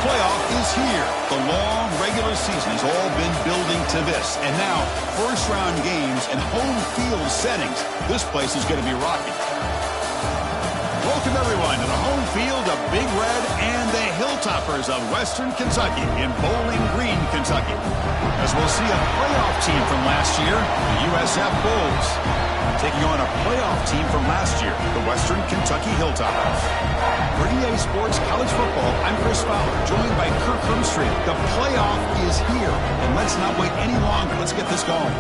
playoff is here. The long regular season has all been building to this. And now, first-round games and home field settings. This place is going to be rocking. Welcome, everyone, to the home field of Big Red and the Hilltoppers of Western Kentucky in Bowling Green, Kentucky. As we'll see a playoff team from last year, the USF Bulls, taking on a playoff team from last year, the Western Kentucky Hilltoppers. For EA Sports College Football, I'm Chris Fowler, joined by Kirk Hermstreet. The playoff is here, and let's not wait any longer. Let's get this going.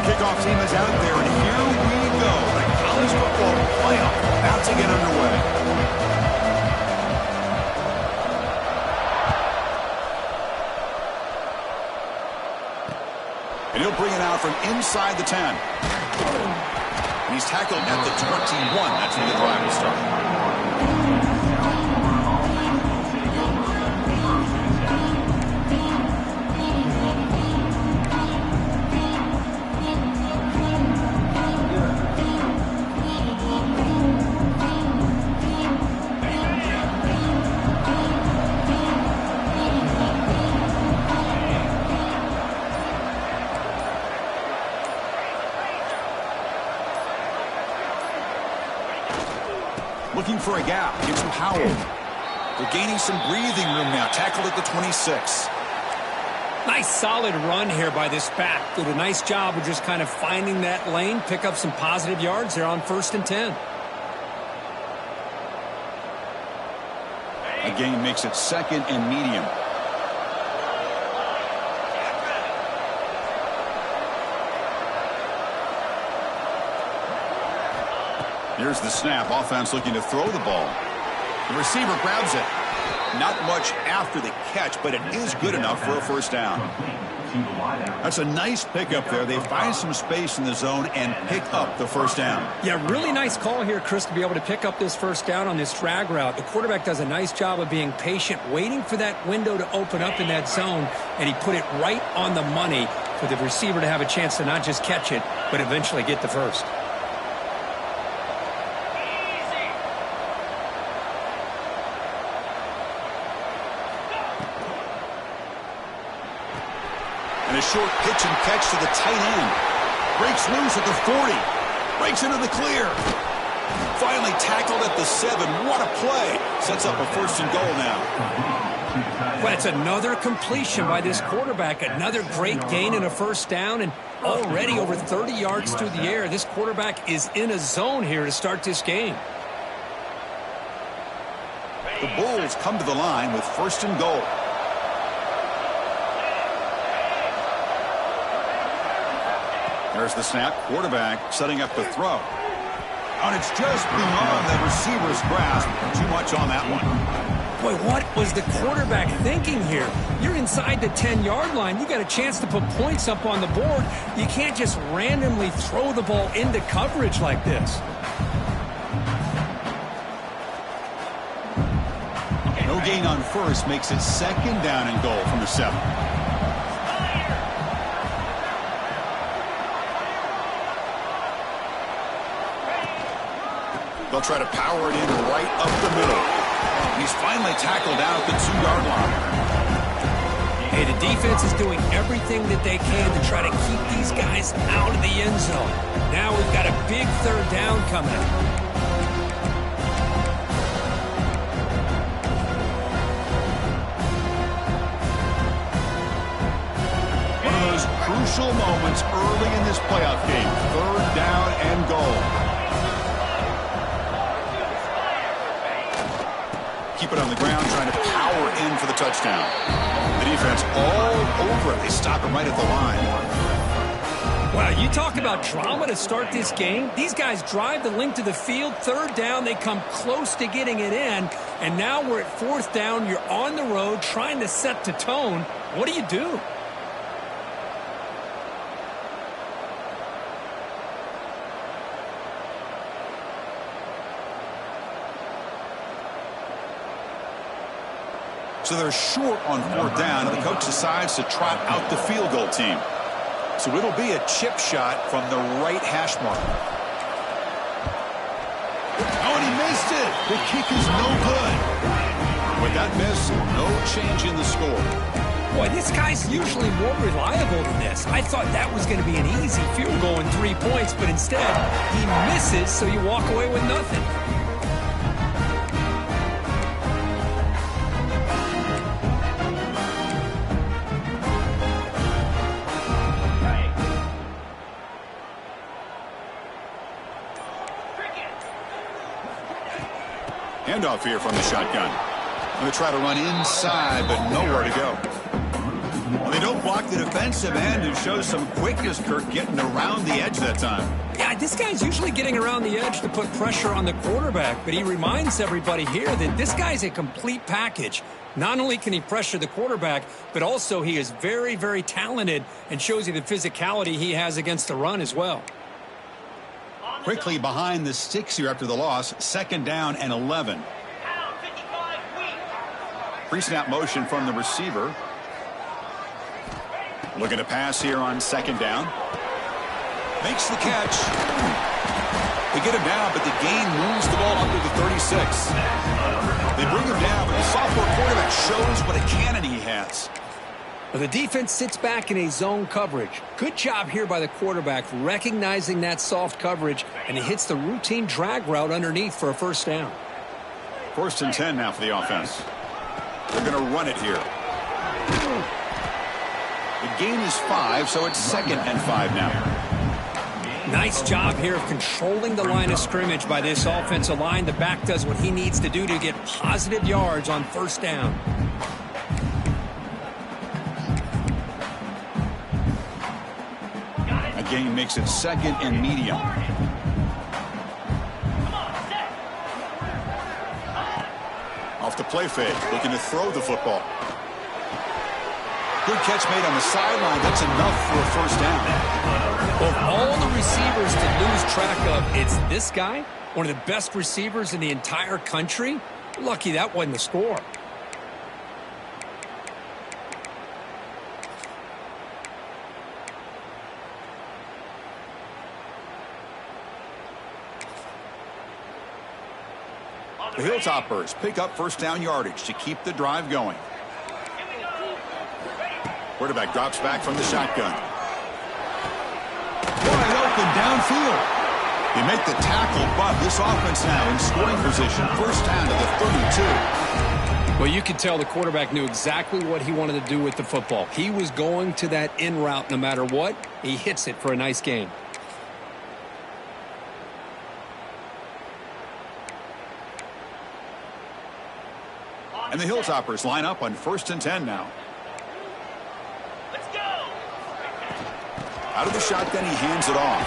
Kickoff team is out there, and here we go. The college football playoff about to get underway. And he'll bring it out from inside the 10. And he's tackled at the 21. That's where the drive will start. Looking for a gap. Gives him Howell. They're gaining some breathing room now. Tackled at the 26. Nice solid run here by this back. Did a nice job of just kind of finding that lane, pick up some positive yards there on 1st and 10. A gain makes it 2nd and medium. Here's the snap. Offense looking to throw the ball. The receiver grabs it. Not much after the catch, but it is good enough for a first down. That's a nice pickup there. They find some space in the zone and pick up the first down. Yeah, really nice call here, Chris, to be able to pick up this first down on this drag route. The quarterback does a nice job of being patient, waiting for that window to open up in that zone, and he put it right on the money for the receiver to have a chance to not just catch it, but eventually get the first. And a short pitch and catch to the tight end. Breaks loose at the 40. Breaks into the clear. Finally tackled at the 7. What a play. Sets up a 1st and goal now. Well, it's another completion by this quarterback. Another great gain and a first down. And already over 30 yards through the air. This quarterback is in a zone here to start this game. The Bulls come to the line with 1st and goal. There's the snap. Quarterback setting up the throw. And it's just beyond the receiver's grasp. Too much on that one. Boy, what was the quarterback thinking here? You're inside the 10-yard line. You got a chance to put points up on the board. You can't just randomly throw the ball into coverage like this. No gain on 1st makes it 2nd down and goal from the 7. They'll try to power it in right up the middle. He's finally tackled out at the 2-yard line. Hey, the defense is doing everything that they can to try to keep these guys out of the end zone. Now we've got a big 3rd down coming. One of those crucial moments early in this playoff game. 3rd down and goal. Keep it on the ground, trying to power in for the touchdown. The defense all over it. They stop him right at the line. Wow, you talk about drama to start this game. These guys drive the length of the field. 3rd down, they come close to getting it in. And now we're at 4th down. You're on the road trying to set the tone. What do you do? So they're short on 4th down, and the coach decides to trot out the field goal team. So it'll be a chip shot from the right hash mark. Oh, and he missed it. The kick is no good. With that miss, no change in the score. Boy, this guy's usually more reliable than this. I thought that was going to be an easy field goal and 3 points, but instead he misses, so you walk away with nothing. Handoff here from the shotgun. Going to try to run inside, but nowhere to go. Well, they don't block the defensive end, who shows some quickness, Kirk, getting around the edge that time. Yeah, this guy's usually getting around the edge to put pressure on the quarterback, but he reminds everybody here that this guy's a complete package. Not only can he pressure the quarterback, but also he is very, very talented and shows you the physicality he has against the run as well. Quickly behind the sticks here after the loss. 2nd down and 11. Pre-snap motion from the receiver. Looking to pass here on 2nd down. Makes the catch. They get him down, but the gain moves the ball under the 36. They bring him down, but the sophomore quarterback shows what a cannon he has. Well, the defense sits back in a zone coverage. Good job here by the quarterback recognizing that soft coverage, and he hits the routine drag route underneath for a 1st down. 1st and 10 now for the offense. They're going to run it here. The gain is 5, so it's 2nd and 5 now. Nice job here of controlling the line of scrimmage by this offensive line. The back does what he needs to do to get positive yards on 1st down. Gain makes it 2nd and medium. Off the play fake, looking to throw the football. Good catch made on the sideline. That's enough for a 1st down. Of all the receivers to lose track of, it's this guy, one of the best receivers in the entire country. Lucky that wasn't the score. The Hilltoppers pick up 1st down yardage to keep the drive going. Quarterback drops back from the shotgun. Wide open downfield. They make the tackle, but this offense now in scoring position. 1st down to the 32. Well, you could tell the quarterback knew exactly what he wanted to do with the football. He was going to that in route no matter what. He hits it for a nice gain. And the Hilltoppers line up on 1st and 10 now. Let's go. Out of the shotgun, he hands it off.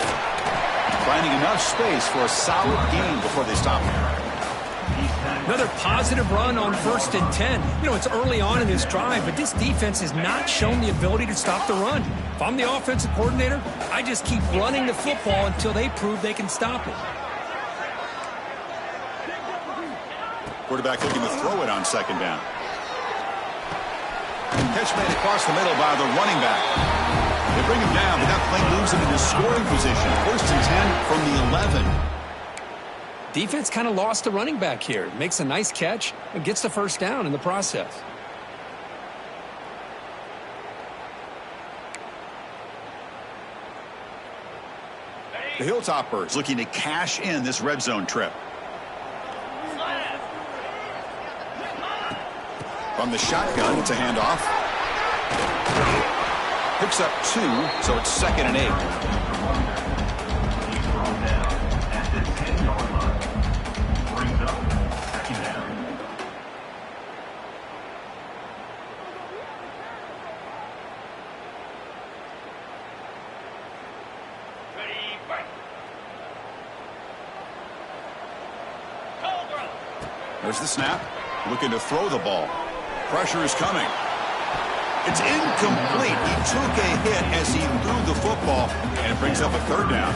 Finding enough space for a solid gain before they stop him. Another positive run on 1st and 10. You know, it's early on in this drive, but this defense has not shown the ability to stop the run. If I'm the offensive coordinator, I just keep running the football until they prove they can stop it. Quarterback looking to throw it on 2nd down. Catch made across the middle by the running back. They bring him down, but that play moves him into scoring position. 1st and 10 from the 11. Defense kind of lost the running back here. Makes a nice catch and gets the 1st down in the process. The Hilltoppers looking to cash in this red zone trip. From the shotgun, it's a handoff. Picks up 2, so it's 2nd and 8. There's the snap. Looking to throw the ball. Pressure is coming. It's incomplete. He took a hit as he threw the football, and it brings up a 3rd down.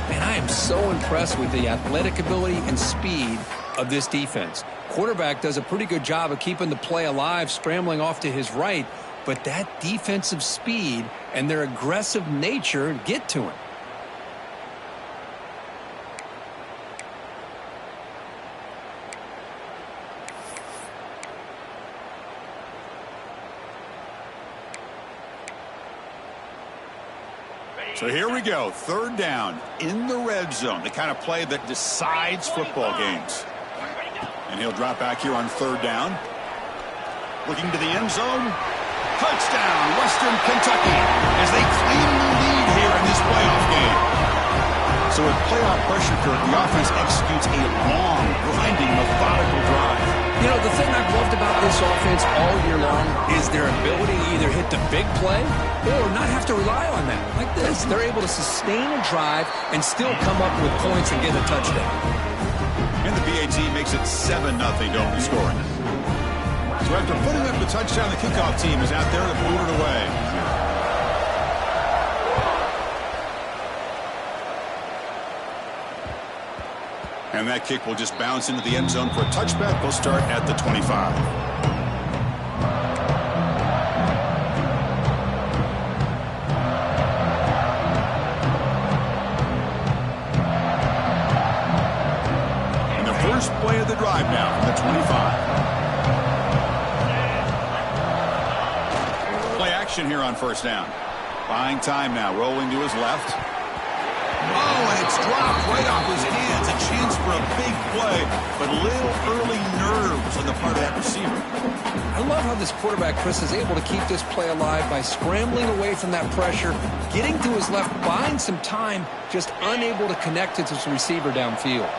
Man, I am so impressed with the athletic ability and speed of this defense. Quarterback does a pretty good job of keeping the play alive, scrambling off to his right, but that defensive speed and their aggressive nature get to him. So here we go, third down in the red zone, the kind of play that decides football games. And he'll drop back here on third down. Looking to the end zone. Touchdown, Western Kentucky, as they claim the lead here in this playoff game. So with playoff pressure, Kirk, the offense executes a long, grinding, methodical drive. You know, the thing I've loved about this offense all year long is their ability to either hit the big play or not have to rely on that. Like this, they're able to sustain a drive and still come up with points and get a touchdown. And the BAT makes it 7-0 to open scoring. So after putting up the touchdown, the kickoff team is out there to boot it away. And that kick will just bounce into the end zone for a touchback. They'll start at the 25. And the first play of the drive now from the 25. Play action here on first down. Buying time now, rolling to his left. Oh, and it's dropped right off his hands. A chance for a big play, but little early nerves on the part of that receiver. I love how this quarterback, Chris, is able to keep this play alive by scrambling away from that pressure, getting to his left, buying some time, just unable to connect it to his receiver downfield.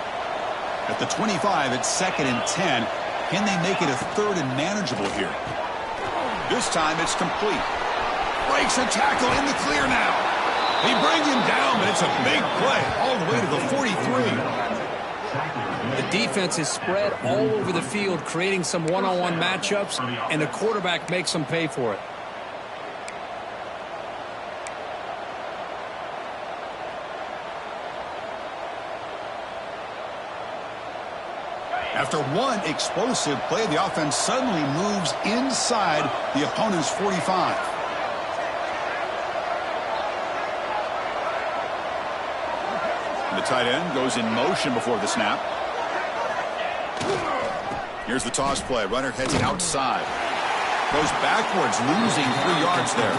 At the 25, it's 2nd and 10. Can they make it a 3rd and manageable here? This time it's complete. Breaks a tackle in the clear now. They bring him down, but it's a big play all the way to the 43. The defense is spread all over the field, creating some one-on-one matchups, and the quarterback makes them pay for it. After one explosive play, the offense suddenly moves inside the opponent's 45. The tight end goes in motion before the snap. Here's the toss play. Runner heads outside. Goes backwards, losing 3 yards there.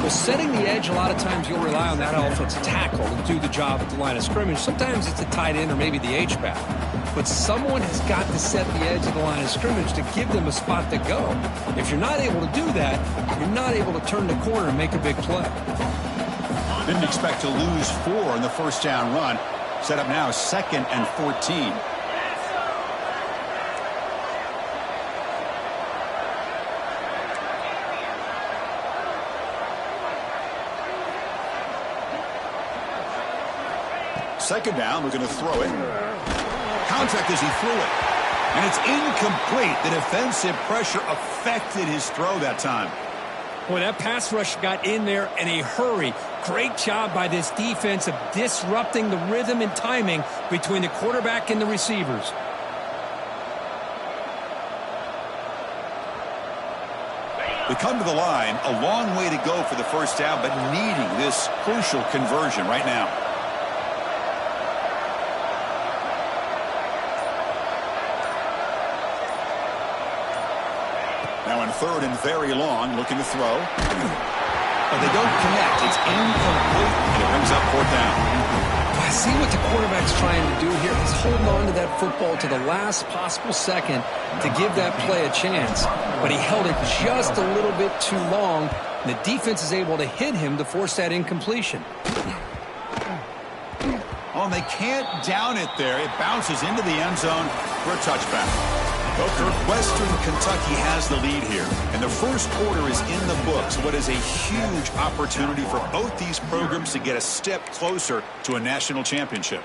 Well, setting the edge, a lot of times you'll rely on that offensive tackle to do the job at the line of scrimmage. Sometimes it's the tight end or maybe the H-back. But someone has got to set the edge of the line of scrimmage to give them a spot to go. If you're not able to do that, you're not able to turn the corner and make a big play. Didn't expect to lose 4 in the first down run. Set up now 2nd and 14. Second down, we're going to throw it. Contact as he threw it. And it's incomplete. The defensive pressure affected his throw that time. Boy, that pass rush got in there in a hurry. Great job by this defense of disrupting the rhythm and timing between the quarterback and the receivers. They come to the line, a long way to go for the first down, but needing this crucial conversion right now. Now in 3rd and very long, looking to throw. But they don't connect. It's incomplete, and it brings up 4th down. I see what the quarterback's trying to do here. He's holding on to that football to the last possible second to give that play a chance. But he held it just a little bit too long, and the defense is able to hit him to force that incompletion. Oh, and they can't down it there. It bounces into the end zone for a touchback. Well, Kirk, Western Kentucky has the lead here, and the first quarter is in the books. What is a huge opportunity for both these programs to get a step closer to a national championship.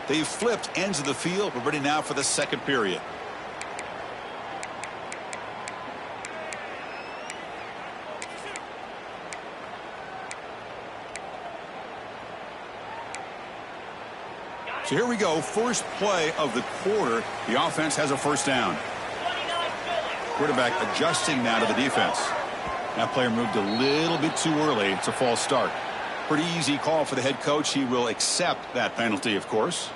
They've flipped ends of the field. We're ready now for the second period. So here we go, first play of the quarter. The offense has a first down. Quarterback adjusting now to the defense. That player moved a little bit too early. It's a false start. Pretty easy call for the head coach. He will accept that penalty, of course.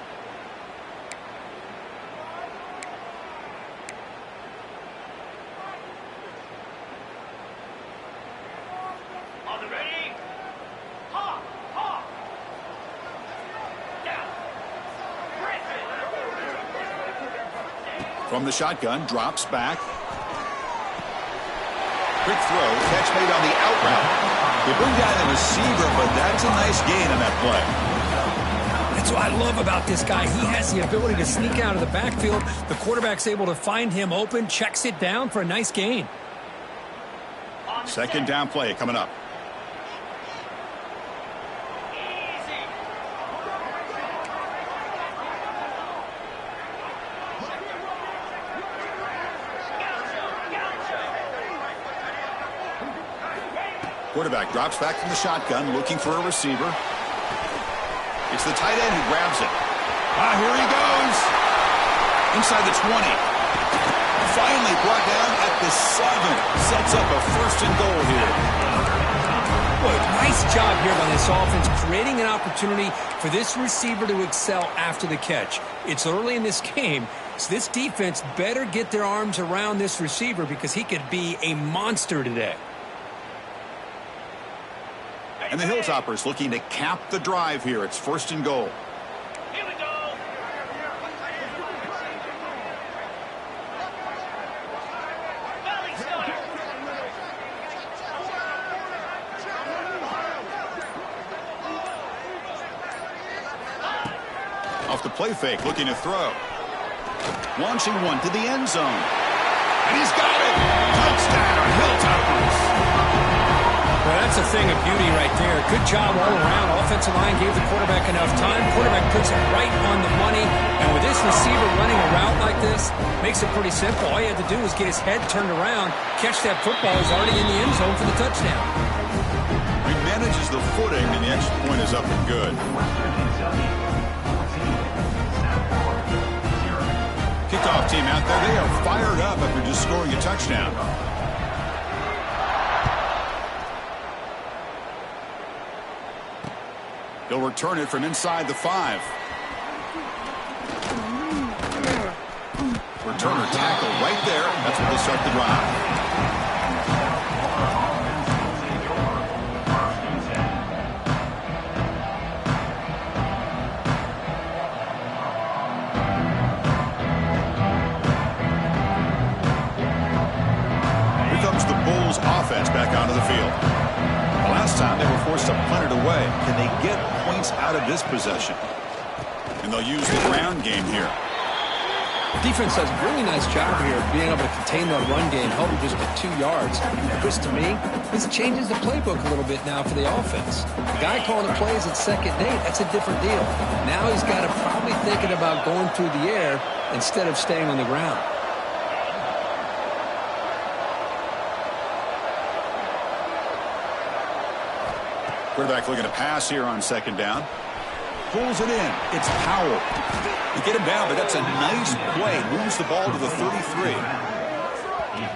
From the shotgun, drops back. Quick throw, catch made on the out route. They bring down the receiver, but that's a nice gain on that play. That's what I love about this guy. He has the ability to sneak out of the backfield. The quarterback's able to find him open, checks it down for a nice gain. Second down play coming up. Quarterback drops back from the shotgun, looking for a receiver. It's the tight end who grabs it. Here he goes. Inside the 20. Finally brought down at the 7. Sets up a first and goal here. Boy, nice job here by this offense, creating an opportunity for this receiver to excel after the catch. It's early in this game, so this defense better get their arms around this receiver because he could be a monster today. And the Hilltoppers looking to cap the drive here. It's first and goal. Here we go. Valley start. Off the play fake, looking to throw. Launching one to the end zone. And he's got it. Touchdown, Hilltoppers. Well, that's a thing of beauty right there. Good job all around. Offensive line gave the quarterback enough time. Quarterback puts it right on the money. And with this receiver running a route like this, makes it pretty simple. All you had to do was get his head turned around, catch that football. He's already in the end zone for the touchdown. He manages the footing, and the extra point is up and good. Kickoff team out there. They are fired up after just scoring a touchdown. He'll return it from inside the 5. Returner tackle right there. That's where they'll start the drive. Here comes the Bulls offense back onto the field. Last time they were forced to punt it away. Can they get points out of this possession? And they'll use the ground game here. Defense does a really nice job here of being able to contain that run game, held him just at 2 yards. Chris, to me, this changes the playbook a little bit now for the offense. The guy calling the plays at 2nd and 8, that's a different deal. Now he's got to probably thinking about going through the air instead of staying on the ground. Quarterback looking to pass here on 2nd down. Pulls it in. It's Powell. They get him down, but that's a nice play. Moves the ball to the 33.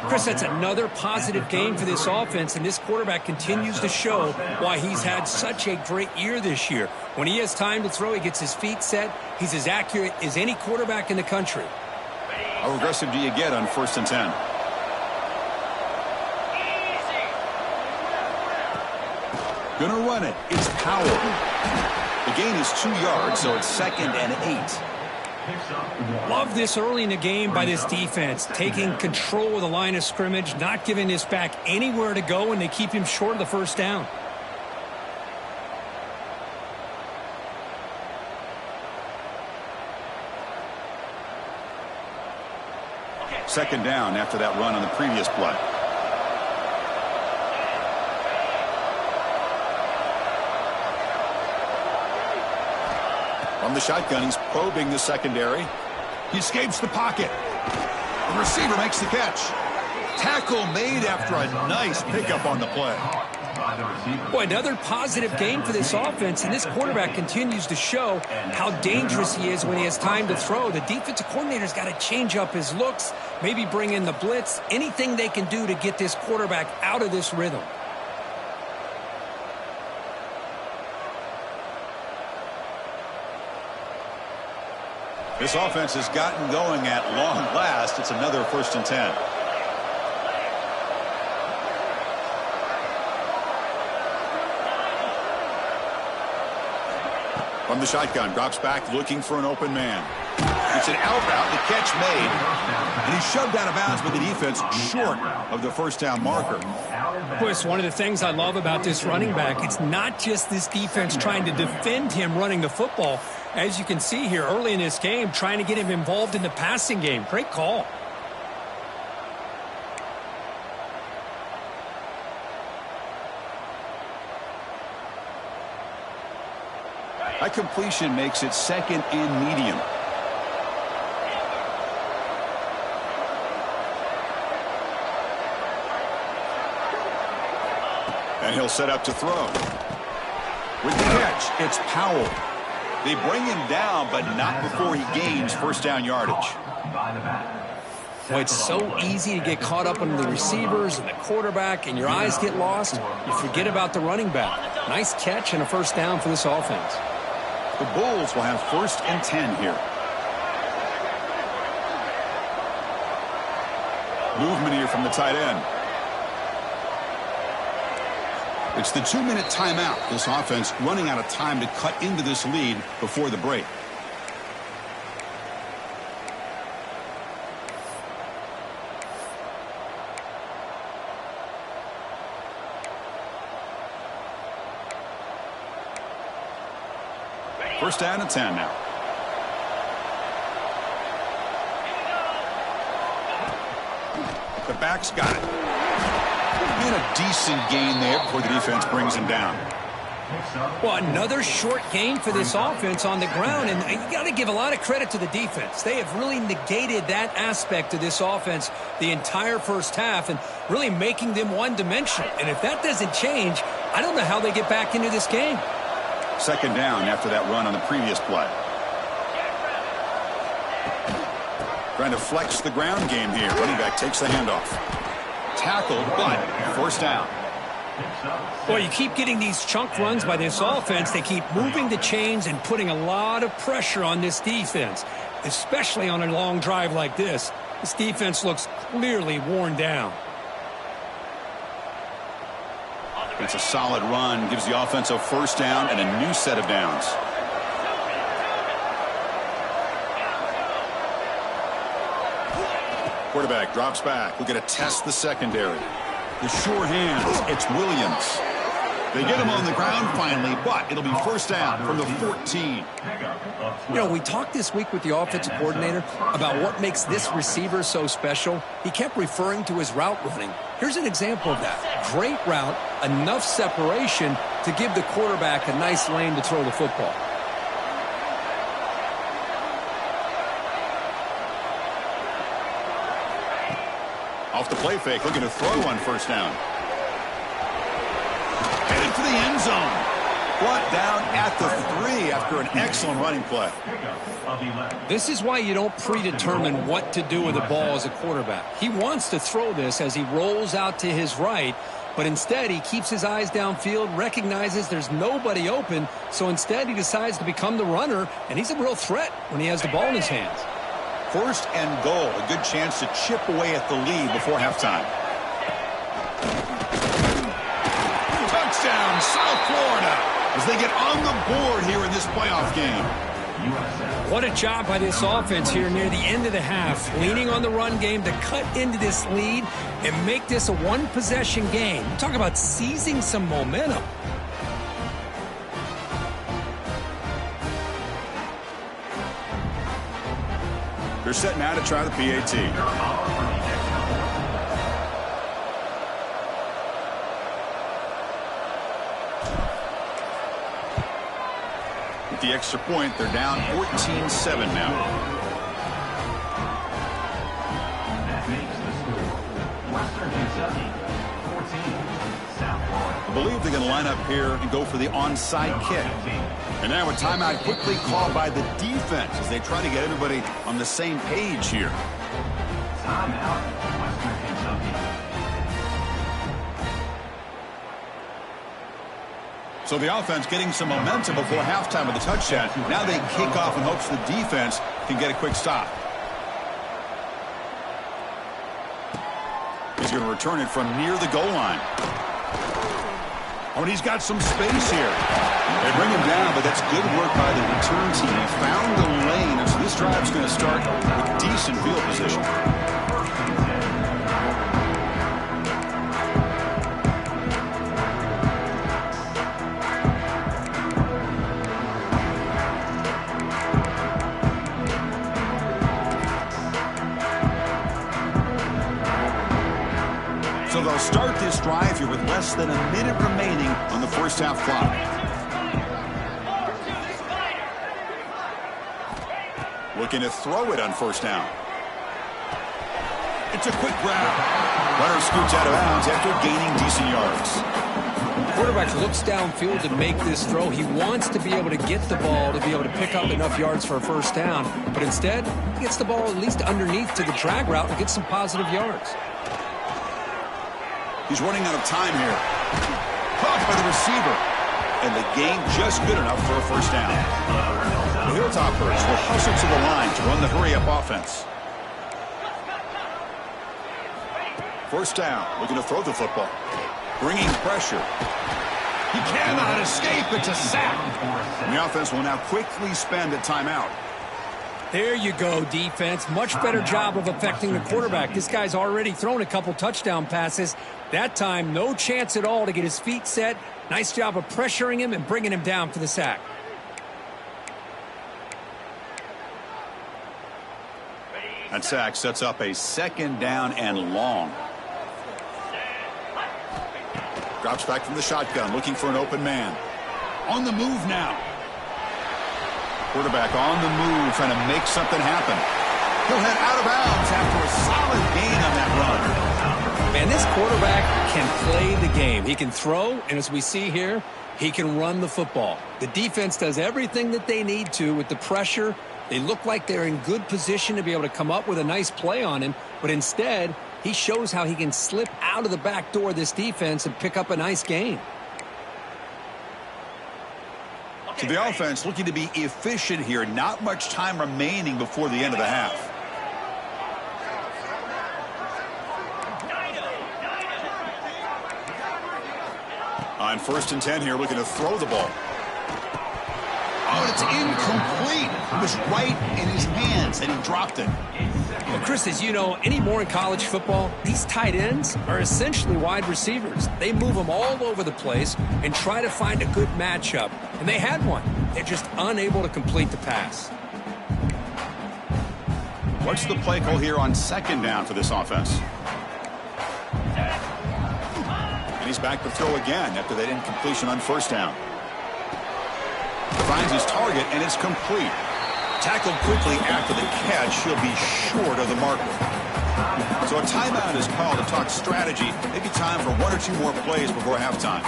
Chris, that's another positive game for this offense, and this quarterback continues to show why he's had such a great year this year. When he has time to throw, he gets his feet set. He's as accurate as any quarterback in the country. How aggressive do you get on 1st and 10? Gonna run it. It's Powell. The gain is 2 yards, so it's 2nd and 8. Love this early in the game by this defense, taking control of the line of scrimmage, not giving this back anywhere to go, and they keep him short of the first down. Second down after that run on the previous play. From the shotgun, he's probing the secondary. He escapes the pocket. The receiver makes the catch. Tackle made after a nice pickup on the play. Boy, another positive game for this offense, and this quarterback continues to show how dangerous he is when he has time to throw. The defensive coordinator's got to change up his looks, maybe bring in the blitz, anything they can do to get this quarterback out of this rhythm. This offense has gotten going at long last. It's another 1st and 10. From the shotgun, drops back looking for an open man. It's an out route, the catch made. And he's shoved out of bounds with the defense short of the first down marker. Boy, it's one of the things I love about this running back. It's not just this defense trying to defend him running the football. As you can see here early in this game, trying to get him involved in the passing game. Great call. That completion makes it 2nd and medium. And he'll set up to throw. With the catch, it's Powell. They bring him down, but not before he gains 1st down yardage. Well, it's so easy to get caught up on the receivers and the quarterback, and your eyes get lost. You forget about the running back. Nice catch and a 1st down for this offense. The Bulls will have 1st and 10 here. Movement here from the tight end. It's the 2-minute timeout. This offense running out of time to cut into this lead before the break. First down and 10 now. The back's got it. And a decent gain there before the defense brings him down. Well, another short gain for this offense on the ground, and you got to give a lot of credit to the defense. They have really negated that aspect of this offense the entire first half and really making them one-dimensional. And if that doesn't change, I don't know how they get back into this game. 2nd down after that run on the previous play. Trying to flex the ground game here. Running back takes the handoff. Tackled, but 1st down. Well, you keep getting these chunk runs by this offense. They keep moving the chains and putting a lot of pressure on this defense, especially on a long drive like this. This defense looks clearly worn down. It's a solid run, gives the offense a 1st down and a new set of downs. Quarterback drops back. We're going to test the secondary. The sure hands, it's Williams. They get him on the ground finally, but it'll be 1st down from the 14. You know, we talked this week with the offensive coordinator about what makes this receiver so special. He kept referring to his route running. Here's an example of that. Great route, enough separation to give the quarterback a nice lane to throw the football. Off the play fake, looking to throw on 1st down. Headed for the end zone. Brought down at the 3 after an excellent running play. This is why you don't predetermine what to do with the ball as a quarterback. He wants to throw this as he rolls out to his right, but instead he keeps his eyes downfield, recognizes there's nobody open, so instead he decides to become the runner, and he's a real threat when he has the ball in his hands. 1st and goal, a good chance to chip away at the lead before halftime. Touchdown, South Florida, as they get on the board here in this playoff game. What a job by this offense here near the end of the half, leaning on the run game to cut into this lead and make this a one-possession game. Talk about seizing some momentum. They're set now to try the PAT. With the extra point, they're down 14-7 now. That makes the score Western Kentucky 14, South Florida believe they're going to line up here and go for the onside kick. And now a timeout quickly called by the defense as they try to get everybody on the same page here. Timeout, Western Kentucky. So the offense getting some momentum before halftime with a touchdown. Now they kick off in hopes the defense can get a quick stop. He's going to return it from near the goal line. Oh, and he's got some space here. They bring him down, but that's good work by the return team. He found the lane, and so this drive's going to start with decent field position. So they'll start this drive here with less than a minute remaining on the first half clock. Looking to throw it on first down. It's a quick grab. Runner scoots out of bounds after gaining decent yards. The quarterback looks downfield to make this throw. He wants to be able to get the ball to be able to pick up enough yards for a first down. But instead, he gets the ball at least underneath to the drag route and gets some positive yards. He's running out of time here. Caught by the receiver. And the gain just good enough for a first down. The Hilltoppers will hustle to the line to run the hurry-up offense. First down, looking to throw the football. Bringing pressure. He cannot escape. It's a sack. And the offense will now quickly spend a timeout. There you go, defense. Much better job of affecting the quarterback. This guy's already thrown a couple touchdown passes. That time, no chance at all to get his feet set. Nice job of pressuring him and bringing him down for the sack. That sack sets up a second down and long. Drops back from the shotgun, looking for an open man. On the move now. Quarterback on the move, trying to make something happen. He'll head out of bounds after a solid gain on that run. Man, this quarterback can play the game. He can throw, and as we see here, he can run the football. The defense does everything that they need to with the pressure. They look like they're in good position to be able to come up with a nice play on him, but instead, he shows how he can slip out of the back door of this defense and pick up a nice gain. So the offense looking to be efficient here. Not much time remaining before the end of the half. On 1st and 10 here, looking to throw the ball. Oh, it's incomplete. It was right in his hands, and he dropped it. Well, Chris, as you know, anymore in college football, these tight ends are essentially wide receivers. They move them all over the place and try to find a good matchup. And they had one. They're just unable to complete the pass. What's the play call here on 2nd down for this offense? And he's back to throw again after that incompletion on 1st down. Finds his target, and it's complete. Tackled quickly after the catch. He'll be short of the marker. So a timeout is called to talk strategy. Maybe time for 1 or 2 more plays before halftime.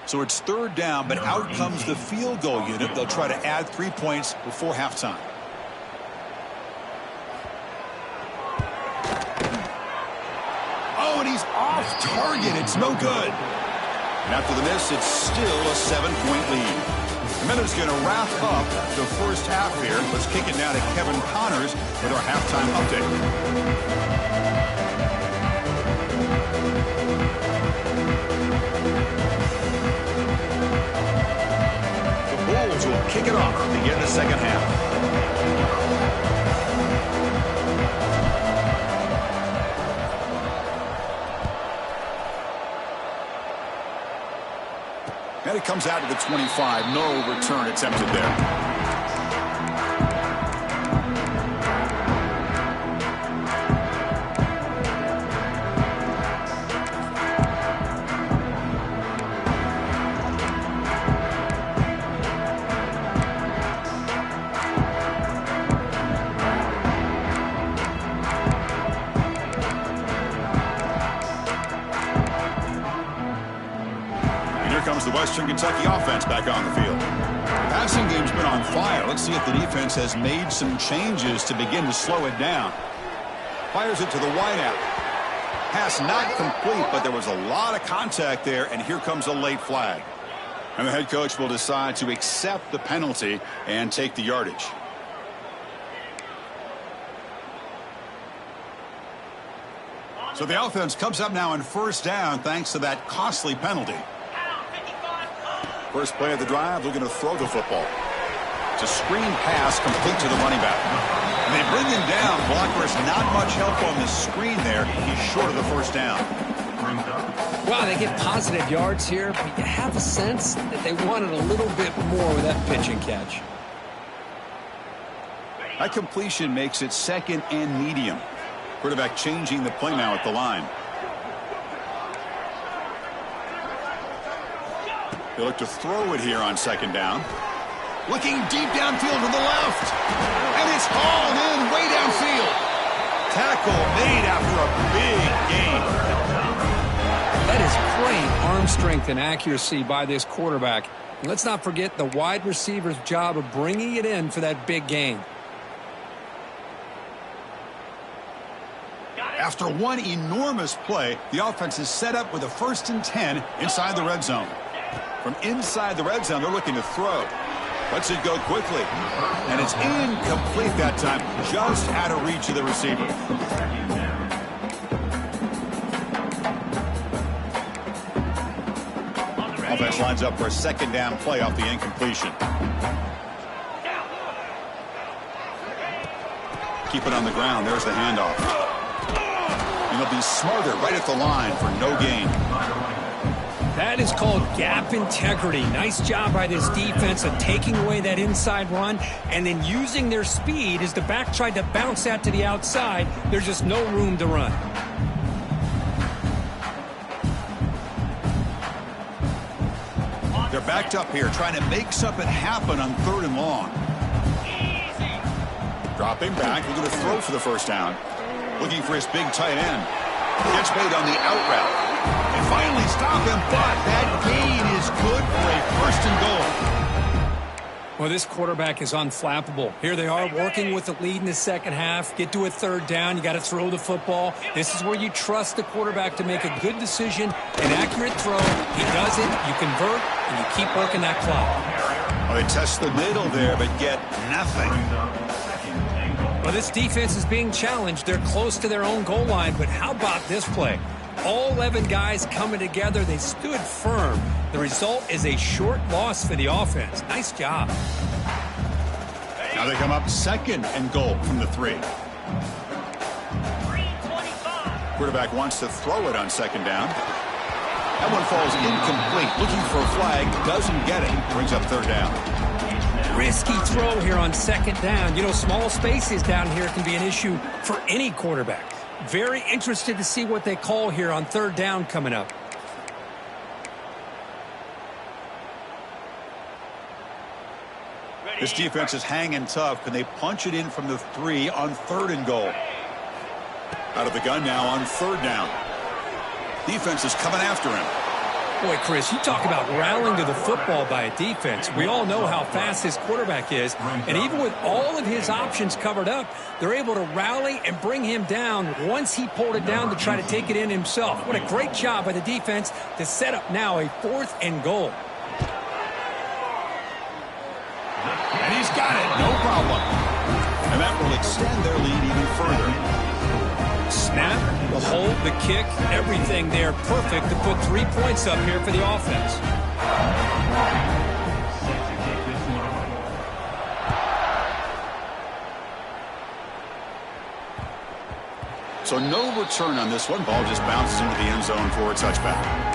So it's 3rd down, but out comes the field goal unit. They'll try to add 3 points before halftime. And he's off target. It's no good. And after the miss, it's still a 7-point lead. The minute's going to wrap up the first half here. Let's kick it now to Kevin Connors with our halftime update. The Bulls will kick it off to begin the second half. And it comes out to the 25. No return attempted there. Western Kentucky offense back on the field. The passing game's been on fire. Let's see if the defense has made some changes to begin to slow it down. Fires it to the wideout. Pass not complete, but there was a lot of contact there, and here comes a late flag. And the head coach will decide to accept the penalty and take the yardage. So the offense comes up now in first down thanks to that costly penalty. First play of the drive, looking to throw the football. It's a screen pass complete to the running back. And they bring him down. Blocker's not much help on the screen there. He's short of the first down. Wow, they get positive yards here, but you have a sense that they wanted a little bit more with that pitch and catch. That completion makes it second and medium. Quarterback changing the play now at the line. They look to throw it here on second down. Looking deep downfield to the left. And it's hauled in way downfield. Tackle made after a big gain. That is great arm strength and accuracy by this quarterback. And let's not forget the wide receiver's job of bringing it in for that big gain. After one enormous play, the offense is set up with a 1st and 10 inside the red zone. From inside the red zone, they're looking to throw. Lets it go quickly. And it's incomplete that time, just out of reach of the receiver. Offense lines up for a second down play off the incompletion. Keep it on the ground. There's the handoff. And they'll be smarter right at the line for no gain. That is called gap integrity. Nice job by this defense of taking away that inside run and then using their speed as the back tried to bounce that to the outside. There's just no room to run. They're backed up here trying to make something happen on 3rd and long. Dropping back, looking to throw for the first down. Looking for his big tight end. Gets made on the out route. And finally stop him, but that gain is good for a 1st and goal. Well, this quarterback is unflappable. Here they are working with the lead in the second half. Get to a 3rd down. You got to throw the football. This is where you trust the quarterback to make a good decision, an accurate throw. He does it, you convert, and you keep working that clock. Well, they test the middle there, but get nothing. Well, this defense is being challenged. They're close to their own goal line, but how about this play? All 11 guys coming together. They stood firm. The result is a short loss for the offense. Nice job. Now they come up 2nd and goal from the 3. Quarterback wants to throw it on 2nd down. That one falls incomplete. Looking for a flag. Doesn't get it. Brings up 3rd down. Risky throw here on 2nd down. You know, small spaces down here can be an issue for any quarterback. Very interested to see what they call here on 3rd down coming up. This defense is hanging tough. Can they punch it in from the 3 on 3rd and goal? Out of the gun now on 3rd down. Defense is coming after him. Boy, Chris, you talk about rallying to the football by a defense. We all know how fast this quarterback is, and even with all of his options covered up, they're able to rally and bring him down once he pulled it down to try to take it in himself. What a great job by the defense to set up now a 4th and goal. And he's got it, no problem. And that will extend their lead even further. Snap, the hold, the kick, everything there perfect to put 3 points up here for the offense. So no return on this one. Ball just bounces into the end zone for a touchback.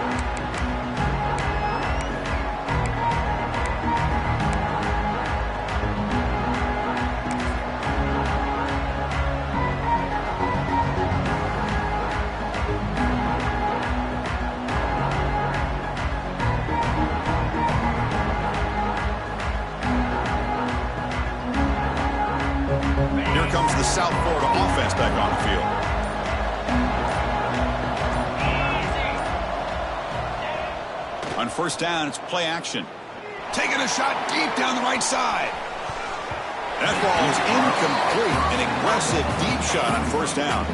Here comes the South Florida offense back on the field. On first down. It's play action. Taking a shot deep down the right side. That ball is incomplete. An aggressive deep shot on first down.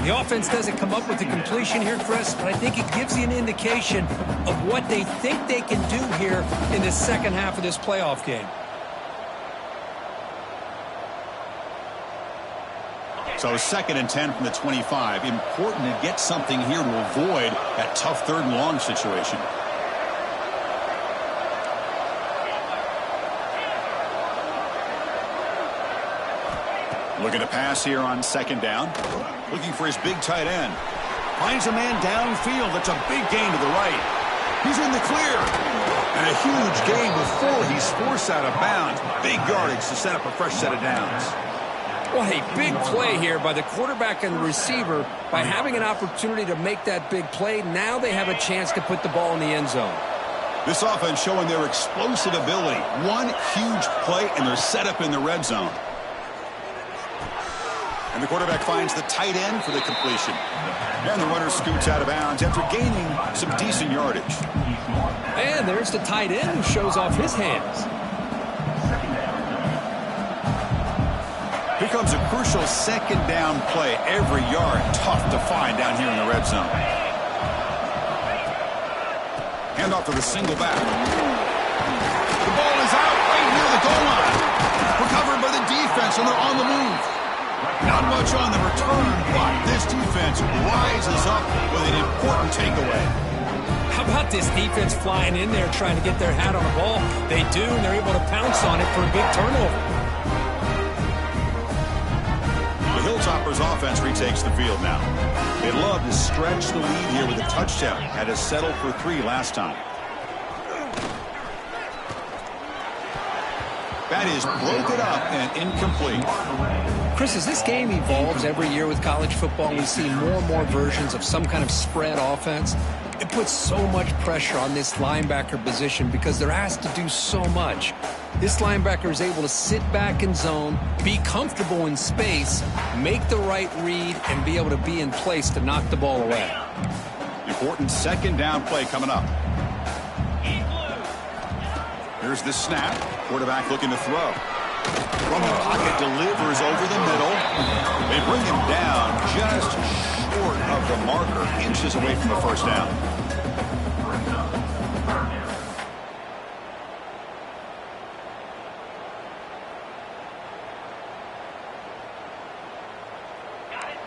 The offense doesn't come up with the completion here, Chris, but I think it gives you an indication of what they think they can do here in the second half of this playoff game. So 2nd and 10 from the 25. Important to get something here to avoid that tough 3rd and long situation. Looking to pass here on 2nd down. Looking for his big tight end. Finds a man downfield. That's a big gain to the right. He's in the clear. And a huge gain before he's forced out of bounds. Big yardage to set up a fresh set of downs. What a big play here by the quarterback and the receiver. By having an opportunity to make that big play, now they have a chance to put the ball in the end zone. This offense showing their explosive ability. One huge play, and they're set up in the red zone. And the quarterback finds the tight end for the completion. And the runner scoots out of bounds after gaining some decent yardage. And there's the tight end who shows off his hands. Here comes a crucial 2nd down play. Every yard tough to find down here in the red zone. Handoff to the single back. The ball is out right near the goal line. Recovered by the defense, and they're on the move. Not much on the return, but this defense rises up with an important takeaway. How about this defense flying in there trying to get their hat on the ball? They do, and they're able to pounce on it for a big turnover. The Hilltoppers offense retakes the field now. They love to stretch the lead here with a touchdown. Had to settle for 3 last time. That is broken up and incomplete. Chris, as this game evolves every year with college football, we see more and more versions of some kind of spread offense. It puts so much pressure on this linebacker position because they're asked to do so much. This linebacker is able to sit back in zone, be comfortable in space, make the right read, and be able to be in place to knock the ball away. Important 2nd down play coming up. Here's the snap. Quarterback looking to throw. From the pocket, delivers over the middle. They bring him down just short of the marker, inches away from the first down.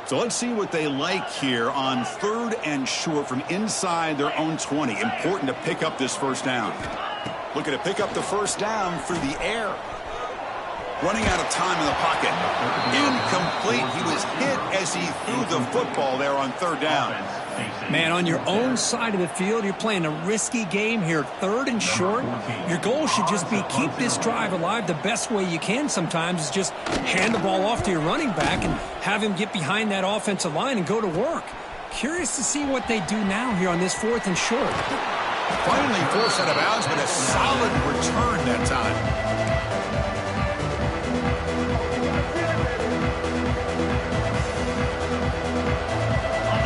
So let's see what they like here on 3rd and short from inside their own 20. Important to pick up this first down. Looking to pick up the first down through the air. Running out of time in the pocket. Incomplete. He was hit as he threw the football there on 3rd down. Man, on your own side of the field, you're playing a risky game here. 3rd and short. Your goal should just be keep this drive alive the best way you can sometimes is just hand the ball off to your running back and have him get behind that offensive line and go to work. Curious to see what they do now here on this 4th and short. Finally forced out of bounds, but a solid return that time.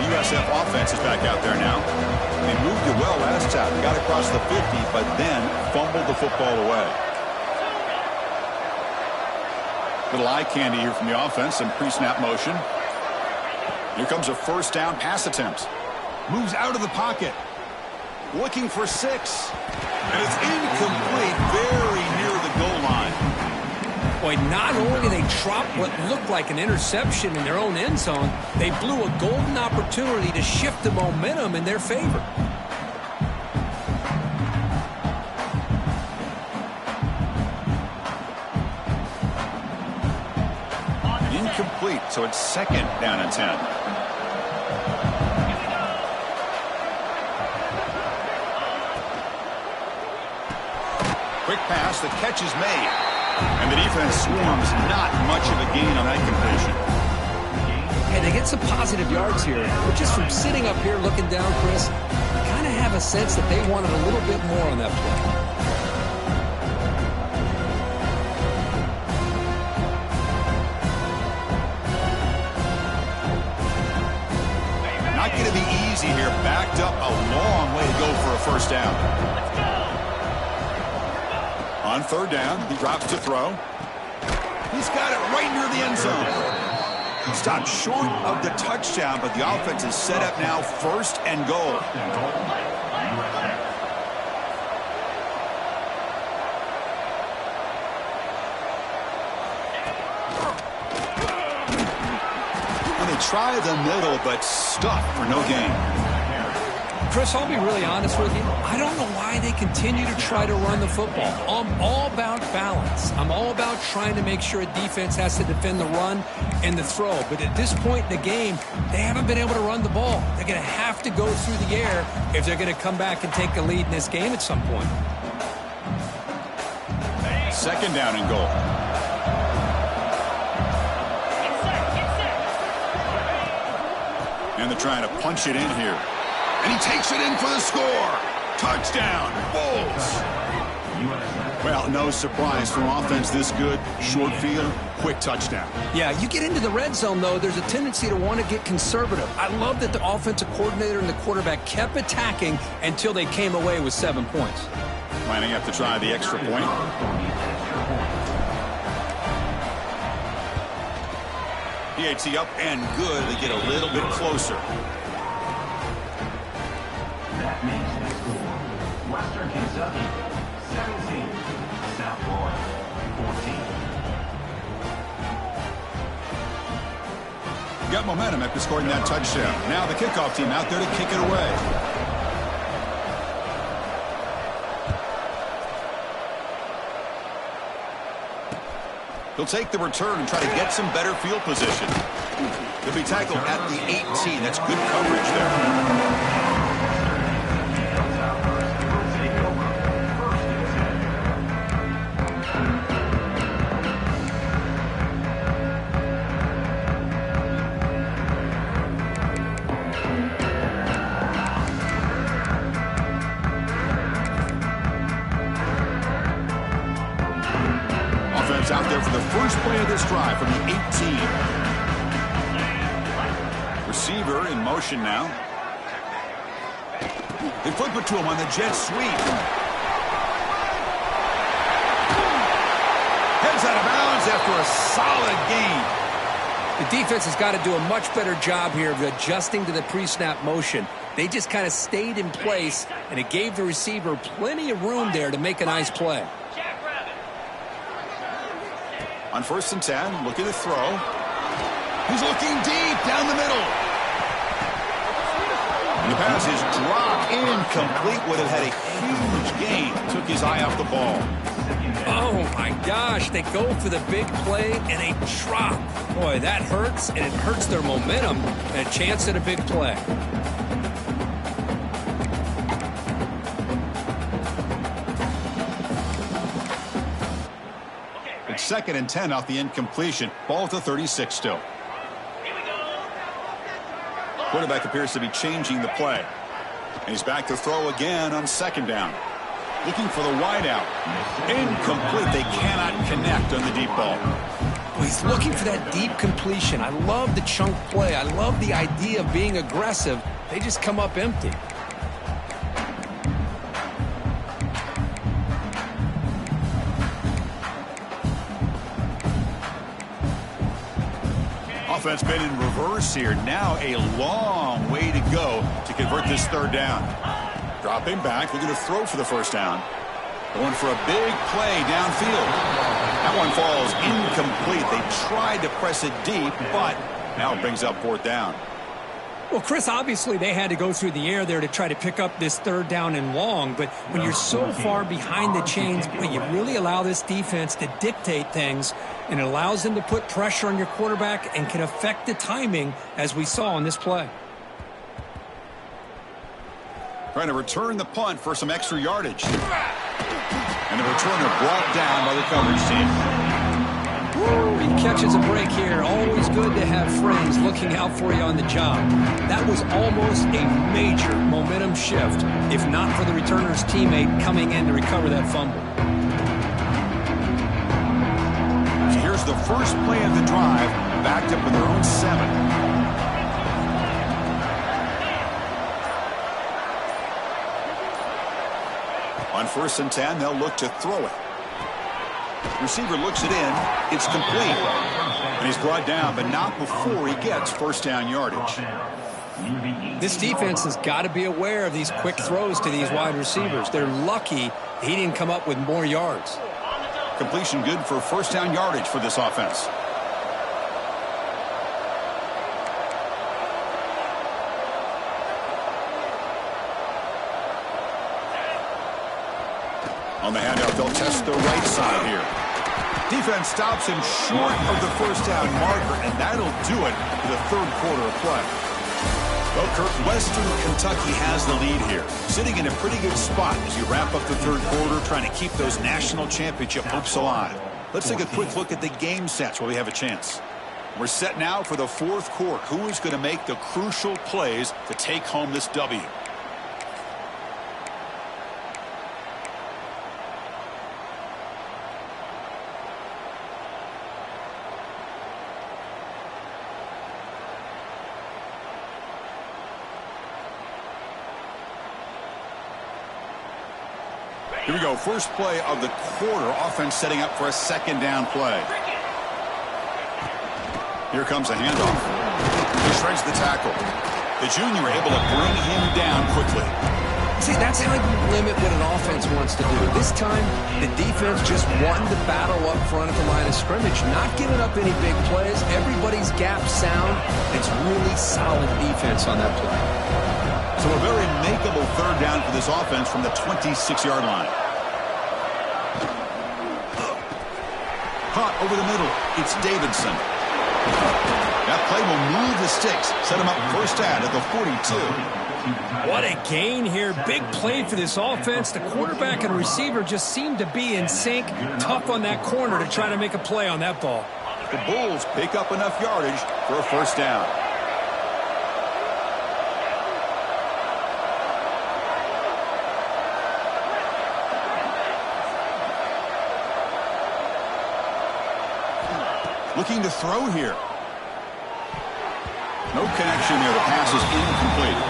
USF offense is back out there now. They moved it well last time. Got across the 50, but then fumbled the football away. Little eye candy here from the offense. Some pre-snap motion. Here comes a first down pass attempt. Moves out of the pocket. Looking for 6. And it's incomplete. Very near the goal line. Boy, not only did they drop what looked like an interception in their own end zone, they blew a golden opportunity to shift the momentum in their favor. Incomplete, so it's 2nd down and 10. Quick pass, the catch is made. And the defense swarms, not much of a gain on that completion. Hey, they get some positive yards here, but just from sitting up here looking down, Chris, you kind of have a sense that they wanted a little bit more on that play. Not going to be easy see here, backed up a long way to go for a first down. On third down, he drops to throw. He's got it right near the end zone. Stopped short of the touchdown, but the offense is set up now, first and goal. And they try the middle, but stuffed for no gain. Chris, I'll be really honest with you. I don't know why they continue to try to run the football. I'm all about balance. I'm all about trying to make sure a defense has to defend the run and the throw. But at this point in the game, they haven't been able to run the ball. They're going to have to go through the air if they're going to come back and take a lead in this game at some point. Second down and goal. And they're trying to punch it in here. And he takes it in for the score. Touchdown, Bulls. Well, no surprise for offense this good. Short field, quick touchdown. Yeah, you get into the red zone, though, there's a tendency to want to get conservative. I love that the offensive coordinator and the quarterback kept attacking until they came away with 7 points. Lining up to try the extra point. PAT up and good. They get a little bit closer. That makes the score Western Kentucky 17, South Florida 14. Got momentum after scoring that touchdown. Now the kickoff team out there to kick it away. He'll take the return and try to get some better field position. He'll be tackled at the 18. That's good coverage there. Out there for the first play of this drive from the 18. Receiver in motion now. They flip it to him on the jet sweep. Heads out of bounds after a solid gain. The defense has got to do a much better job here of adjusting to the pre-snap motion. They just kind of stayed in place, and it gave the receiver plenty of room there to make a nice play. On 1st and 10, looking to throw. He's looking deep down the middle. And the pass is dropped incomplete. Would have had a huge gain. Took his eye off the ball. Oh, my gosh. They go for the big play, and they drop. Boy, that hurts, and it hurts their momentum and a chance at a big play. It's 2nd and 10 off the incompletion. Ball at the 36 still. Quarterback appears to be changing the play. And he's back to throw again on 2nd down. Looking for the wideout. Incomplete. They cannot connect on the deep ball. Well, he's looking for that deep completion. I love the chunk play. I love the idea of being aggressive. They just come up empty. Offense been in reverse here. Now a long way to go to convert this 3rd down. Dropping back, looking to throw for the 1st down. Going for a big play downfield. That one falls incomplete. They tried to press it deep, but now it brings up 4th down. Well, Chris, obviously they had to go through the air there to try to pick up this 3rd down and long, but when you're so far behind the chains, boy, you really allow this defense to dictate things, and it allows them to put pressure on your quarterback and can affect the timing, as we saw on this play. Trying to return the punt for some extra yardage. And the returner brought down by the coverage team. Woo, he catches a break here. Always good to have friends looking out for you on the job. That was almost a major momentum shift, if not for the returner's teammate coming in to recover that fumble. So here's the first play of the drive, backed up with their own 7. 1st and 10. They'll look to throw it. Receiver looks it in. It's complete. And he's brought down, but not before he gets first down yardage. This defense has got to be aware of these quick throws to these wide receivers. They're lucky he didn't come up with more yards. Completion good for first down yardage for this offense. On the handoff, they'll test the right side here. Defense stops him short of the first down marker, and that'll do it for the third quarter of play. Well, Kirk, Western Kentucky has the lead here, sitting in a pretty good spot as you wrap up the third quarter, trying to keep those national championship hopes alive. Let's take a quick look at the game sets while we have a chance. We're set now for the fourth quarter. Who is going to make the crucial plays to take home this W? Here we go. First play of the quarter. Offense setting up for a second down play. Here comes a handoff. He shreds the tackle. The junior able to bring him down quickly. See, that's how you limit what an offense wants to do. This time, the defense just won the battle up front at the line of scrimmage, not giving up any big plays. Everybody's gap sound. It's really solid defense on that play. So a very makeable third down for this offense from the 26-yard line. Caught over the middle. It's Davidson. That play will move the sticks. Set him up first down at the 42. What a gain here. Big play for this offense. The quarterback and receiver just seem to be in sync. Tough on that corner to try to make a play on that ball. The Bulls pick up enough yardage for a first down. Looking to throw here. No connection there. The pass is incomplete.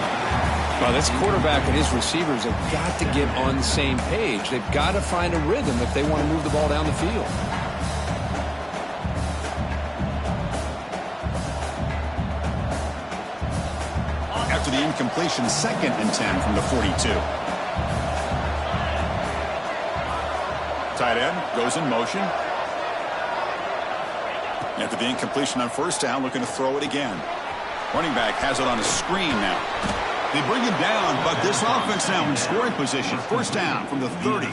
Well, this quarterback and his receivers have got to get on the same page. They've got to find a rhythm if they want to move the ball down the field. After the incompletion, 2nd and 10 from the 42. Tight end goes in motion. After the incompletion on first down, looking to throw it again. Running back has it on a screen now. They bring him down, but this offense now in scoring position. First down from the 30.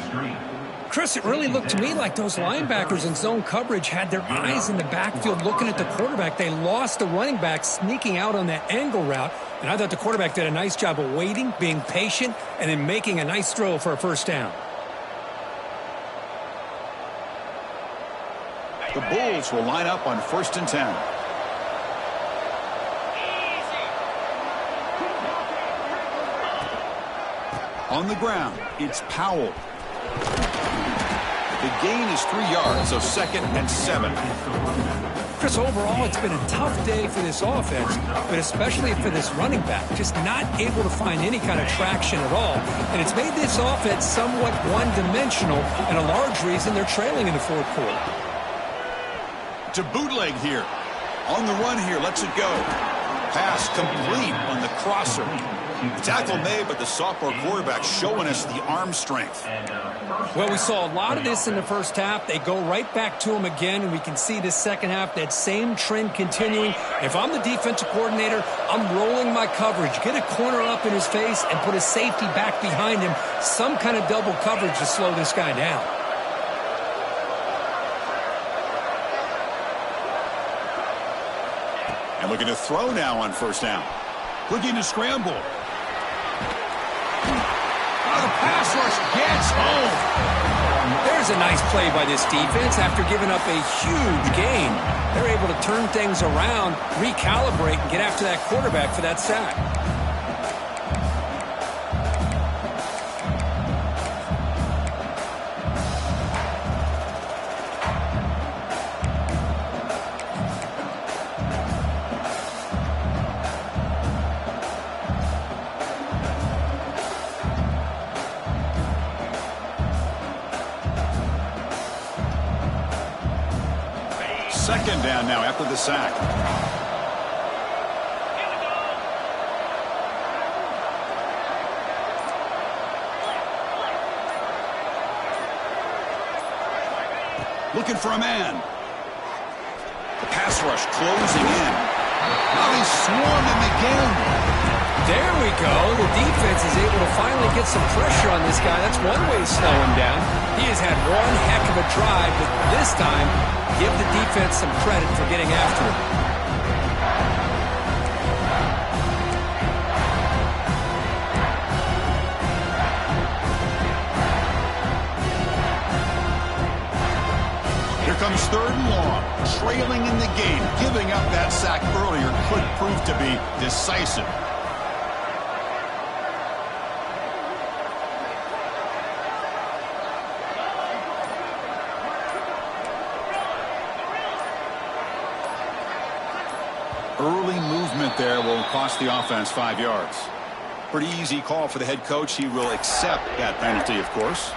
Chris, it really looked to me like those linebackers in zone coverage had their eyes in the backfield looking at the quarterback. They lost the running back sneaking out on that angle route, and I thought the quarterback did a nice job of waiting, being patient, and then making a nice throw for a first down. The Bulls will line up on 1st and 10. On the ground, it's Powell. The gain is 3 yards, so 2nd and 7. Chris, overall, it's been a tough day for this offense, but especially for this running back, just not able to find any kind of traction at all. And it's made this offense somewhat one-dimensional, and a large reason they're trailing in the fourth quarter. To bootleg here. On the run here, lets it go. Pass complete on the crosser. The tackle made, but the sophomore quarterback showing us the arm strength. Well, we saw a lot of this in the first half. They go right back to him again, and we can see this second half, that same trend continuing. If I'm the defensive coordinator, I'm rolling my coverage. Get a corner up in his face and put a safety back behind him. Some kind of double coverage to slow this guy down. And looking to throw now on first down. Looking to scramble. Oh, the pass rush gets home. There's a nice play by this defense. After giving up a huge gain, they're able to turn things around, recalibrate, and get after that quarterback for that sack. Second down now after the sack. Looking for a man. The pass rush closing in. Now they swarm him again. There we go. The defense is able to finally get some pressure on this guy. That's one way to slow him down. He has had one heck of a drive, but this time, give the defense some credit for getting after him. Here comes third and long. Trailing in the game. Giving up that sack earlier could prove to be decisive. Early movement there will cost the offense 5 yards. Pretty easy call for the head coach. He will accept that penalty, of course.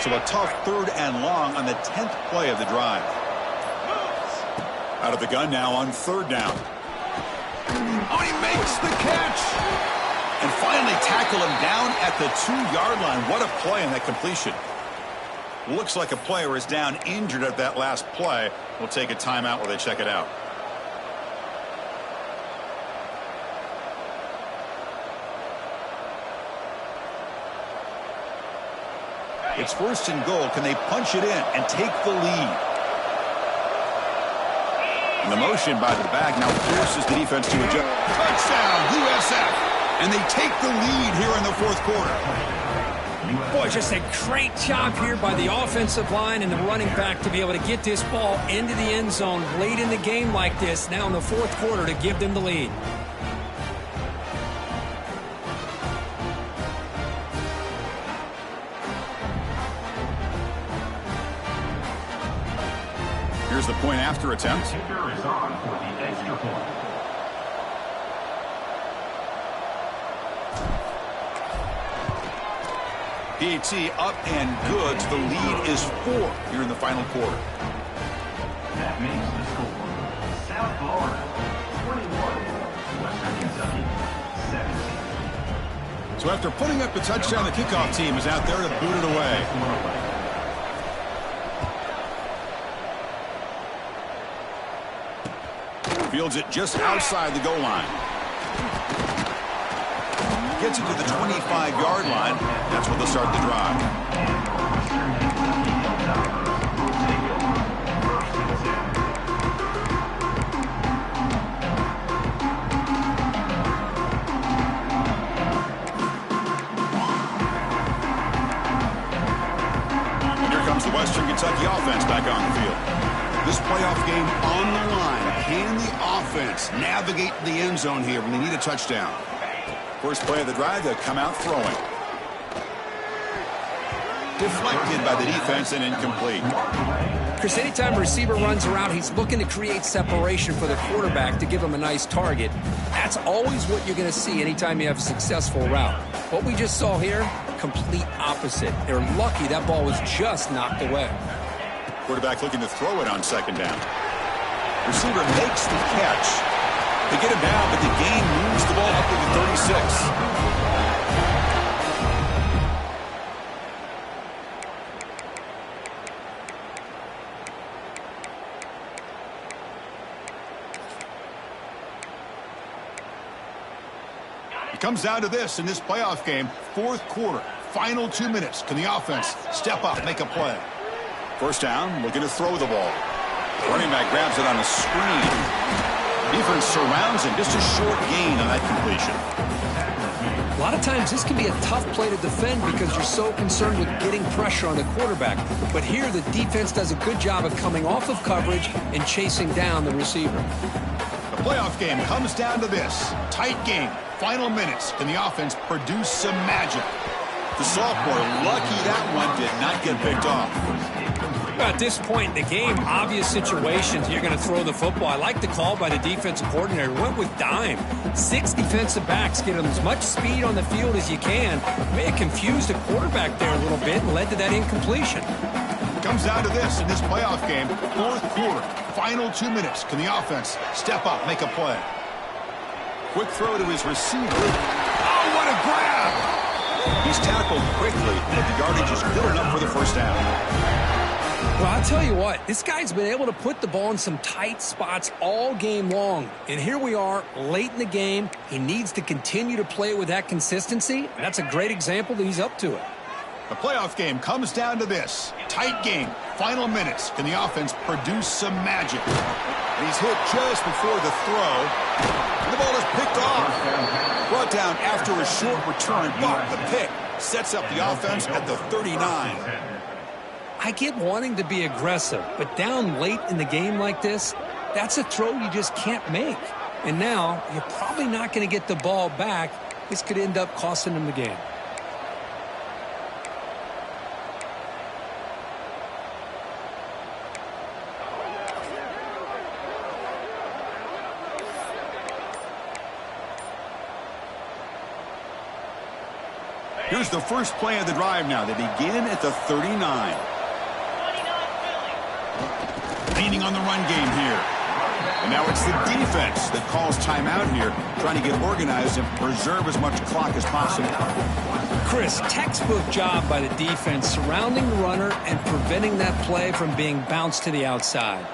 So a tough third and long on the 10th play of the drive. Out of the gun now on third down. Oh, he makes the catch. And finally tackle him down at the 2-yard line. What a play in that completion. Looks like a player is down injured at that last play. We'll take a timeout while they check it out. It's first and goal. Can they punch it in and take the lead? And the motion by the back now forces the defense to adjust. Touchdown, USF. And they take the lead here in the fourth quarter. Boy, just a great job here by the offensive line and the running back to be able to get this ball into the end zone late in the game like this, now in the fourth quarter, to give them the lead. Here's the point after attempt. Kicker is on for the extra point. PAT up and good. The lead is 4 here in the final quarter. That makes the score South Florida 21, Western Kentucky 17. So after putting up the touchdown, the kickoff team is out there to boot it away. Fields it just outside the goal line. Gets it to the 25-yard line. That's where they'll start the drive. And here comes the Western Kentucky offense back on the field. This playoff game on the line. Can the offense navigate the end zone here when they need a touchdown? First play of the drive, they'll come out throwing. Deflected by the defense and incomplete. Chris, anytime a receiver runs around, he's looking to create separation for the quarterback to give him a nice target. That's always what you're going to see anytime you have a successful route. What we just saw here, complete opposite. They're lucky that ball was just knocked away. Quarterback looking to throw it on second down. Receiver makes the catch. They get him down, but the gain moves the ball up to the 36. It comes down to this in this playoff game, fourth quarter, final 2 minutes. Can the offense step up, make a play? First down, looking to throw the ball. Running back grabs it on a screen. Defense surrounds him. Just a short gain on that completion. A lot of times this can be a tough play to defend because you're so concerned with getting pressure on the quarterback. But here the defense does a good job of coming off of coverage and chasing down the receiver. The playoff game comes down to this. Tight game. Final minutes. Can the offense produce some magic? The sophomore, lucky that one did not get picked off. At this point in the game, obvious situations, you're going to throw the football. I like the call by the defensive coordinator. Went with dime. 6 defensive backs get them as much speed on the field as you can. May have confused the quarterback there a little bit and led to that incompletion. Comes down to this in this playoff game. Fourth quarter, final 2 minutes. Can the offense step up, make a play? Quick throw to his receiver. Oh, what a grab! He's tackled quickly, and the yardage is good enough for the first down. Well, I'll tell you what, this guy's been able to put the ball in some tight spots all game long. And here we are, late in the game. He needs to continue to play with that consistency. And that's a great example that he's up to it. The playoff game comes down to this. Tight game, final minutes. Can the offense produce some magic? And he's hit just before the throw. And the ball is picked off. Brought down after a short return, but the pick sets up the offense at the 39. I get wanting to be aggressive, but down late in the game like this, that's a throw you just can't make. And now, you're probably not going to get the ball back. This could end up costing him the game. Here's the first play of the drive now. They begin at the 39. Leaning on the run game here. And now it's the defense that calls timeout here, trying to get organized and preserve as much clock as possible. Chris, textbook job by the defense surrounding the runner and preventing that play from being bounced to the outside.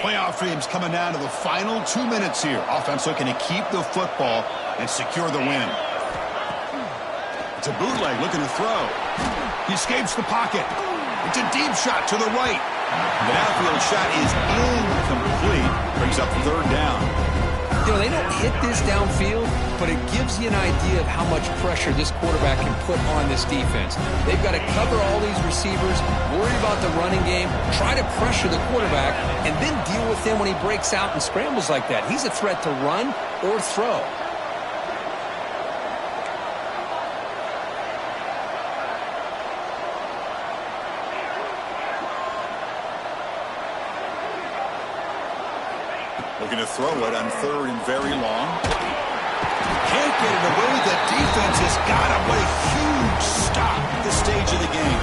Playoff dreams coming down to the final 2 minutes here. Offense looking to keep the football and secure the win. It's a bootleg looking to throw. He escapes the pocket. It's a deep shot to the right. The outfield shot is incomplete. Brings up third down. You know, they don't hit this downfield, but it gives you an idea of how much pressure this quarterback can put on this defense. They've got to cover all these receivers, worry about the running game, try to pressure the quarterback, and then deal with him when he breaks out and scrambles like that. He's a threat to run or throw. Looking to throw it on third and very long. Can't get it away. The defense has got him. What a huge stop at this stage of the game.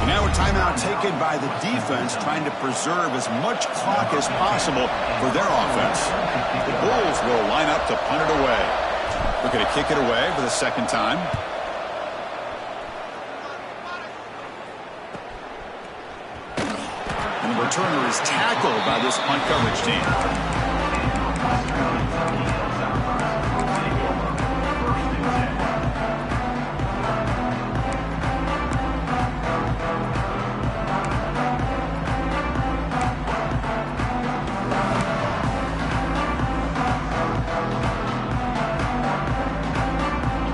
And now a timeout taken by the defense, trying to preserve as much clock as possible for their offense. The Bulls will line up to punt it away. Looking to kick it away for the second time. And the returner is tackled by this punt coverage team.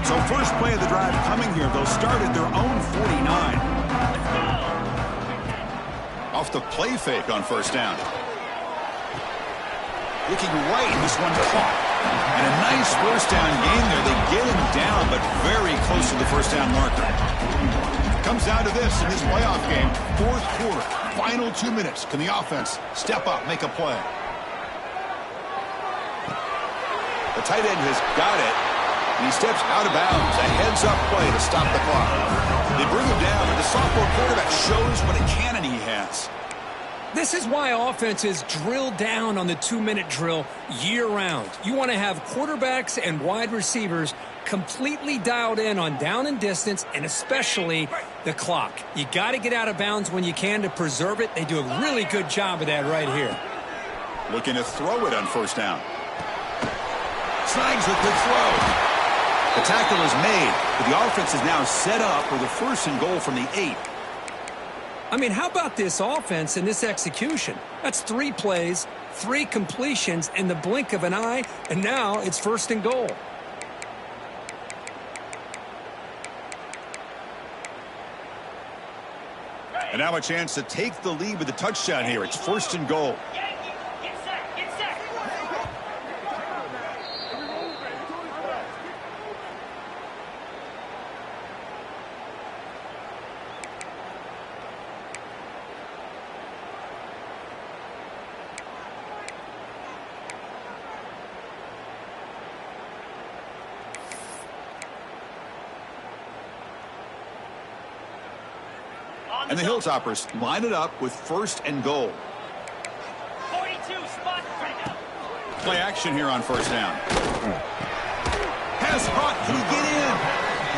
So first play of the drive coming here. They'll start at their own 49. Off the play fake on first down. Looking right, this one caught. And a nice first down game there. They get him down, but very close to the first down marker. Comes down to this in this playoff game. Fourth quarter, final 2 minutes. Can the offense step up, make a play? The tight end has got it. And he steps out of bounds. A heads-up play to stop the clock. They bring him down, and the sophomore quarterback shows what a cannon he has. This is why offenses drill down on the 2-minute drill year-round. You want to have quarterbacks and wide receivers completely dialed in on down and distance, and especially the clock. You got to get out of bounds when you can to preserve it. They do a really good job of that right here. Looking to throw it on first down. Snags a good throw. The tackle is made, but the offense is now set up for the first and goal from the 8. I mean, how about this offense and this execution? That's 3 plays, 3 completions in the blink of an eye, and now it's first and goal. And now a chance to take the lead with a touchdown here. It's first and goal. And the Hilltoppers line it up with 1st and goal. 42 spot breaker. Play action here on 1st down. Pass caught. Can he get in?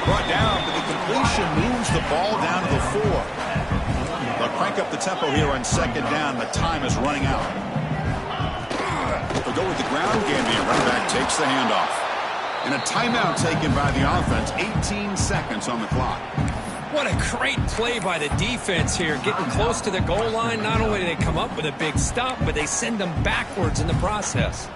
Brought down, but the completion moves the ball down to the 4. They'll crank up the tempo here on 2nd down. The time is running out. They'll go with the ground game. The running back takes the handoff. And a timeout taken by the offense. 18 seconds on the clock. What a great play by the defense here. Getting close to the goal line. Not only do they come up with a big stop, but they send them backwards in the process.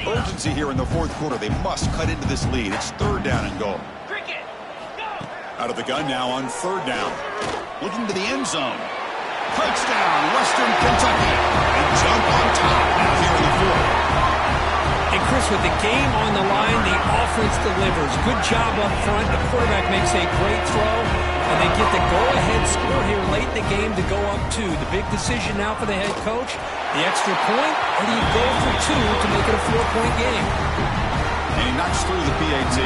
Urgency here in the 4th quarter. They must cut into this lead. It's 3rd down and goal. Cricket. Go. Out of the gun now on 3rd down. Looking to the end zone. Touchdown, Western Kentucky. They jump on top now here in the 4th. And Chris, with the game on the line, the offense delivers. Good job up front. The quarterback makes a great throw, and they get the go-ahead score here late in the game to go up 2. The big decision now for the head coach, the extra point, or do you go for 2 to make it a 4-point game? And he knocks through the PAT.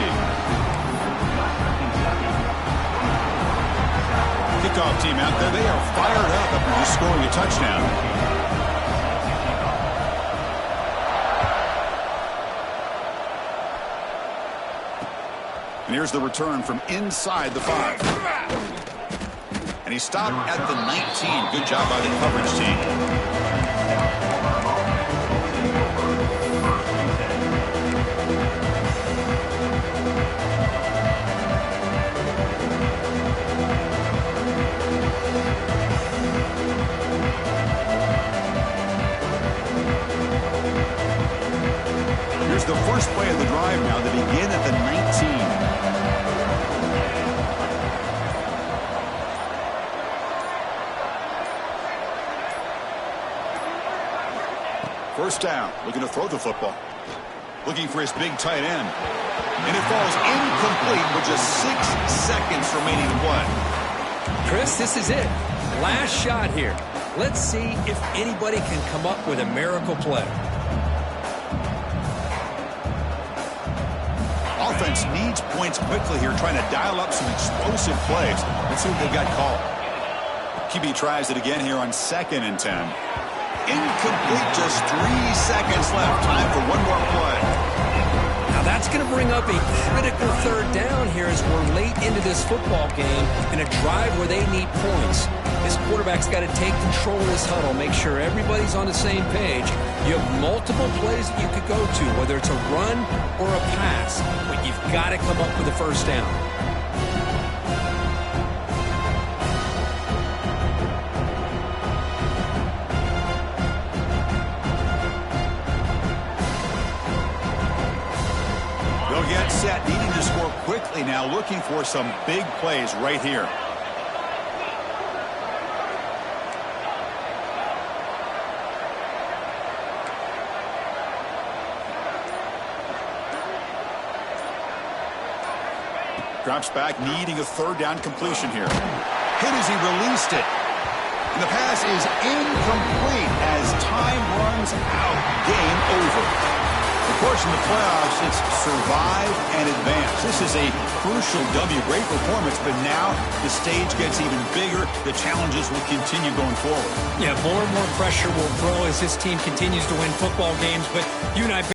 Kickoff team out there. They are fired up after just scoring a touchdown. And here's the return from inside the 5. And he stopped at the 19. Good job by the coverage team. Here's the first play of the drive now. They begin at the 19. First down, looking to throw the football. Looking for his big tight end. And it falls incomplete with just 6 seconds remaining to play. Chris, this is it. Last shot here. Let's see if anybody can come up with a miracle play. Offense needs points quickly here, trying to dial up some explosive plays. Let's see what they've got called. QB tries it again here on 2nd and 10. Incomplete, just 3 seconds left. Time for one more play. Now that's going to bring up a critical 3rd down here as we're late into this football game in a drive where they need points. This quarterback's got to take control of this huddle, make sure everybody's on the same page. You have multiple plays that you could go to, whether it's a run or a pass, but you've got to come up with a 1st down. They'll get set, needing to score quickly now, looking for some big plays right here. Drops back, needing a 3rd down completion here. Hit as he released it. And the pass is incomplete as time runs out. Game over. Of course, in the playoffs, it's survive and advance. This is a crucial W. Great performance, but now the stage gets even bigger. The challenges will continue going forward. Yeah, more and more pressure will grow as this team continues to win football games, but you and I